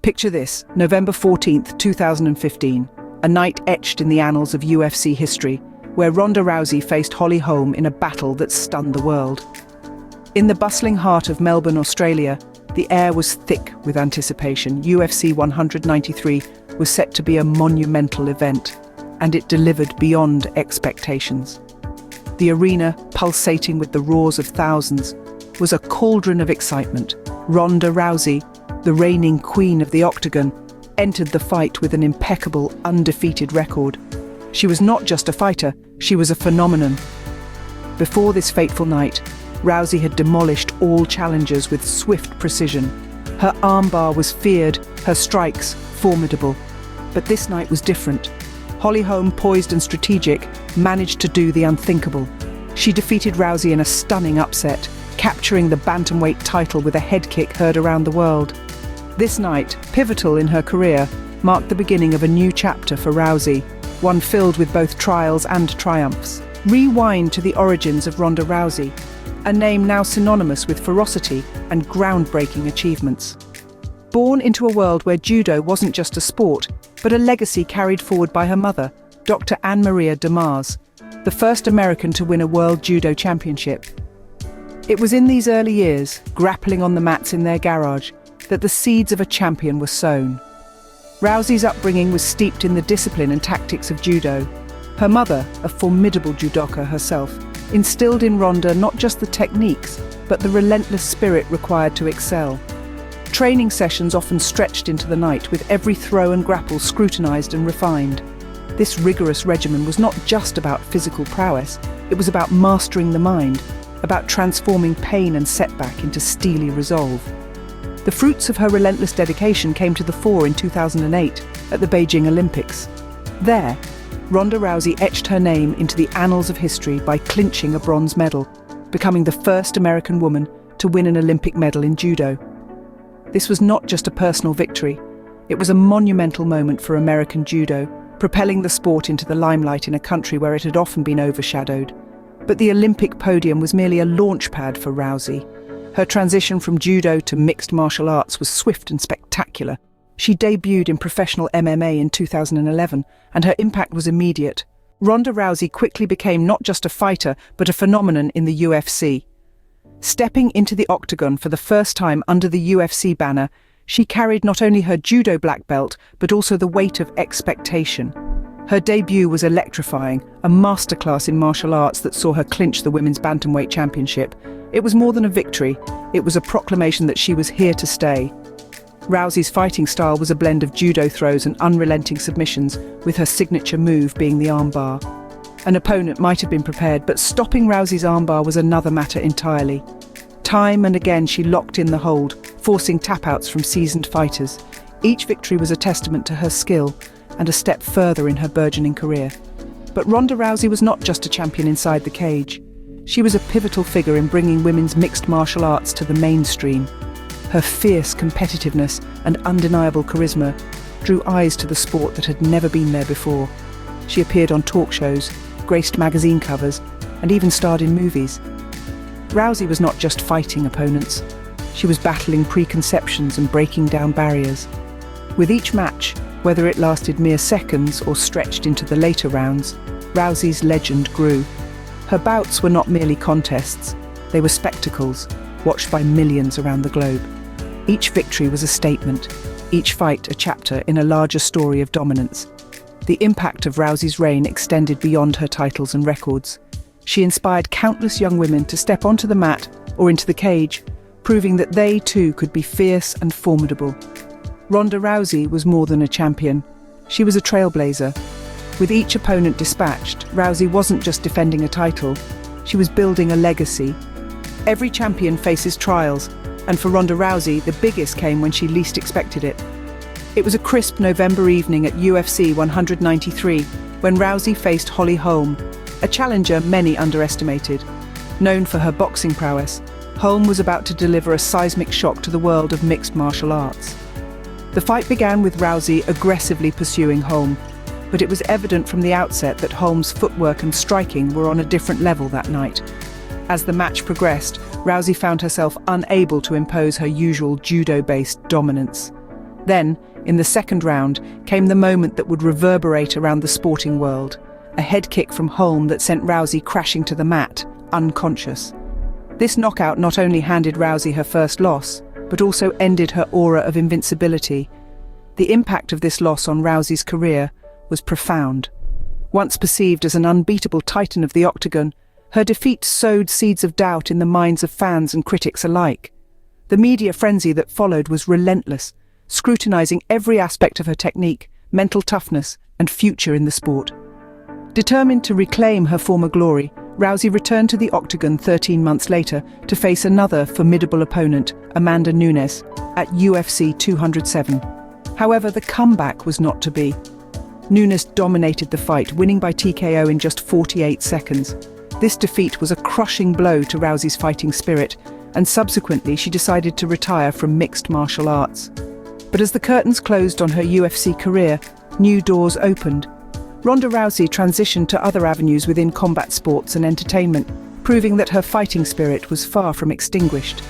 Picture this, November 14th, 2015, a night etched in the annals of UFC history, where Ronda Rousey faced Holly Holm in a battle that stunned the world. In the bustling heart of Melbourne, Australia, the air was thick with anticipation. UFC 193 was set to be a monumental event, and it delivered beyond expectations. The arena, pulsating with the roars of thousands, was a cauldron of excitement. Ronda Rousey, the reigning queen of the octagon, entered the fight with an impeccable, undefeated record. She was not just a fighter, she was a phenomenon. Before this fateful night, Rousey had demolished all challengers with swift precision. Her armbar was feared, her strikes formidable. But this night was different. Holly Holm, poised and strategic, managed to do the unthinkable. She defeated Rousey in a stunning upset, capturing the bantamweight title with a head kick heard around the world. This night, pivotal in her career, marked the beginning of a new chapter for Rousey, one filled with both trials and triumphs. Rewind to the origins of Ronda Rousey, a name now synonymous with ferocity and groundbreaking achievements. Born into a world where judo wasn't just a sport, but a legacy carried forward by her mother, Dr. Anne-Maria DeMars, the first American to win a World Judo Championship. It was in these early years, grappling on the mats in their garage, that the seeds of a champion were sown. Rousey's upbringing was steeped in the discipline and tactics of judo. Her mother, a formidable judoka herself, instilled in Ronda not just the techniques, but the relentless spirit required to excel. Training sessions often stretched into the night, with every throw and grapple scrutinized and refined. This rigorous regimen was not just about physical prowess, it was about mastering the mind, about transforming pain and setback into steely resolve. The fruits of her relentless dedication came to the fore in 2008 at the Beijing Olympics. There, Ronda Rousey etched her name into the annals of history by clinching a bronze medal, becoming the first American woman to win an Olympic medal in judo. This was not just a personal victory, it was a monumental moment for American judo, propelling the sport into the limelight in a country where it had often been overshadowed. But the Olympic podium was merely a launch pad for Rousey. Her transition from judo to mixed martial arts was swift and spectacular. She debuted in professional MMA in 2011, and her impact was immediate. Ronda Rousey quickly became not just a fighter, but a phenomenon in the UFC. Stepping into the octagon for the first time under the UFC banner, she carried not only her judo black belt, but also the weight of expectation. Her debut was electrifying, a masterclass in martial arts that saw her clinch the Women's Bantamweight Championship. It was more than a victory, it was a proclamation that she was here to stay. Rousey's fighting style was a blend of judo throws and unrelenting submissions, with her signature move being the armbar. An opponent might have been prepared, but stopping Rousey's armbar was another matter entirely. Time and again she locked in the hold, forcing tap-outs from seasoned fighters. Each victory was a testament to her skill and a step further in her burgeoning career. But Ronda Rousey was not just a champion inside the cage. She was a pivotal figure in bringing women's mixed martial arts to the mainstream. Her fierce competitiveness and undeniable charisma drew eyes to the sport that had never been there before. She appeared on talk shows, graced magazine covers, and even starred in movies. Rousey was not just fighting opponents. She was battling preconceptions and breaking down barriers. With each match, whether it lasted mere seconds or stretched into the later rounds, Rousey's legend grew. Her bouts were not merely contests, they were spectacles, watched by millions around the globe. Each victory was a statement, each fight a chapter in a larger story of dominance. The impact of Rousey's reign extended beyond her titles and records. She inspired countless young women to step onto the mat or into the cage, proving that they too could be fierce and formidable. Ronda Rousey was more than a champion. She was a trailblazer. With each opponent dispatched, Rousey wasn't just defending a title, she was building a legacy. Every champion faces trials, and for Ronda Rousey, the biggest came when she least expected it. It was a crisp November evening at UFC 193 when Rousey faced Holly Holm, a challenger many underestimated. Known for her boxing prowess, Holm was about to deliver a seismic shock to the world of mixed martial arts. The fight began with Rousey aggressively pursuing Holm, but it was evident from the outset that Holm's footwork and striking were on a different level that night. As the match progressed, Rousey found herself unable to impose her usual judo-based dominance. Then, in the second round, came the moment that would reverberate around the sporting world. A head kick from Holm that sent Rousey crashing to the mat, unconscious. This knockout not only handed Rousey her first loss, but also ended her aura of invincibility. The impact of this loss on Rousey's career was profound. Once perceived as an unbeatable titan of the octagon, her defeat sowed seeds of doubt in the minds of fans and critics alike. The media frenzy that followed was relentless, scrutinizing every aspect of her technique, mental toughness, and future in the sport. Determined to reclaim her former glory, Rousey returned to the octagon 13 months later to face another formidable opponent, Amanda Nunes, at UFC 207. However, the comeback was not to be. Nunes dominated the fight, winning by TKO in just 48 seconds. This defeat was a crushing blow to Rousey's fighting spirit, and subsequently she decided to retire from mixed martial arts. But as the curtains closed on her UFC career, new doors opened. Ronda Rousey transitioned to other avenues within combat sports and entertainment, proving that her fighting spirit was far from extinguished.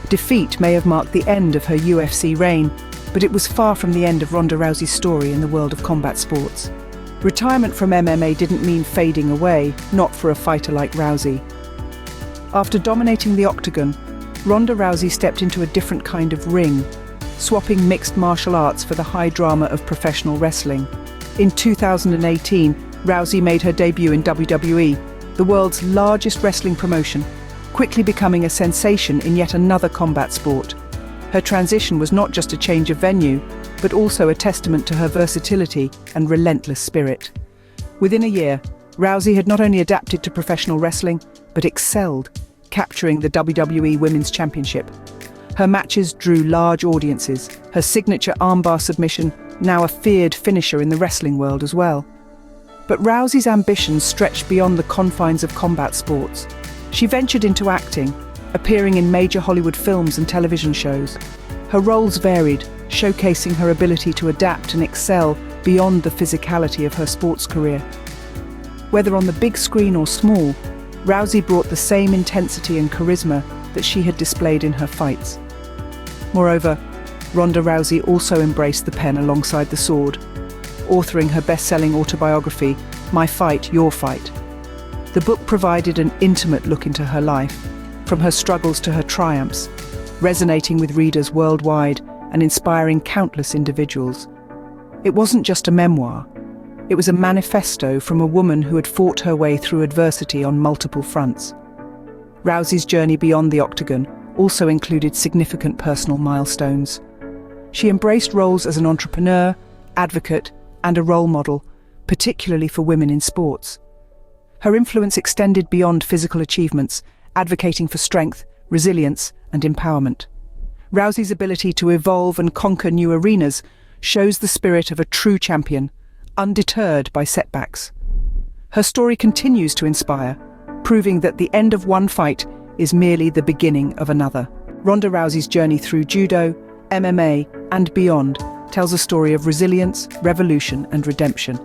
Defeat may have marked the end of her UFC reign, but it was far from the end of Ronda Rousey's story in the world of combat sports. Retirement from MMA didn't mean fading away, not for a fighter like Rousey. After dominating the octagon, Ronda Rousey stepped into a different kind of ring, swapping mixed martial arts for the high drama of professional wrestling. In 2018, Rousey made her debut in WWE, the world's largest wrestling promotion, quickly becoming a sensation in yet another combat sport. Her transition was not just a change of venue, but also a testament to her versatility and relentless spirit. Within a year, Rousey had not only adapted to professional wrestling, but excelled, capturing the WWE Women's Championship. Her matches drew large audiences, her signature armbar submission now a feared finisher in the wrestling world as well. But Rousey's ambitions stretched beyond the confines of combat sports. She ventured into acting, appearing in major Hollywood films and television shows. Her roles varied, showcasing her ability to adapt and excel beyond the physicality of her sports career. Whether on the big screen or small, Rousey brought the same intensity and charisma that she had displayed in her fights. Moreover, Ronda Rousey also embraced the pen alongside the sword, authoring her best-selling autobiography, My Fight, Your Fight. The book provided an intimate look into her life, from her struggles to her triumphs, resonating with readers worldwide and inspiring countless individuals. It wasn't just a memoir, it was a manifesto from a woman who had fought her way through adversity on multiple fronts. Rousey's journey beyond the octagon also included significant personal milestones. She embraced roles as an entrepreneur, advocate, and a role model, particularly for women in sports. Her influence extended beyond physical achievements, advocating for strength, resilience, and empowerment. Rousey's ability to evolve and conquer new arenas shows the spirit of a true champion, undeterred by setbacks. Her story continues to inspire, proving that the end of one fight is merely the beginning of another. Ronda Rousey's journey through judo, MMA, and beyond tells a story of resilience, revolution, and redemption.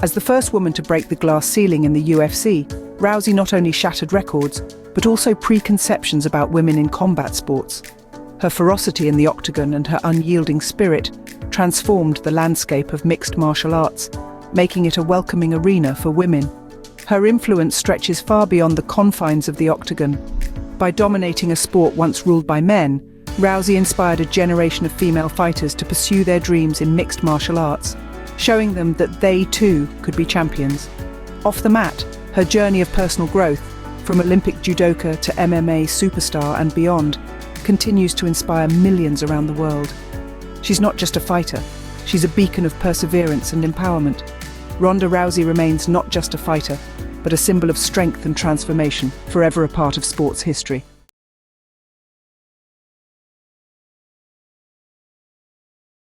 As the first woman to break the glass ceiling in the UFC, Rousey not only shattered records, but also preconceptions about women in combat sports. Her ferocity in the octagon and her unyielding spirit transformed the landscape of mixed martial arts, making it a welcoming arena for women. Her influence stretches far beyond the confines of the octagon. By dominating a sport once ruled by men, Rousey inspired a generation of female fighters to pursue their dreams in mixed martial arts, showing them that they too could be champions. Off the mat, her journey of personal growth, from Olympic judoka to MMA superstar and beyond, continues to inspire millions around the world. She's not just a fighter, she's a beacon of perseverance and empowerment. Ronda Rousey remains not just a fighter, but a symbol of strength and transformation, forever a part of sports history.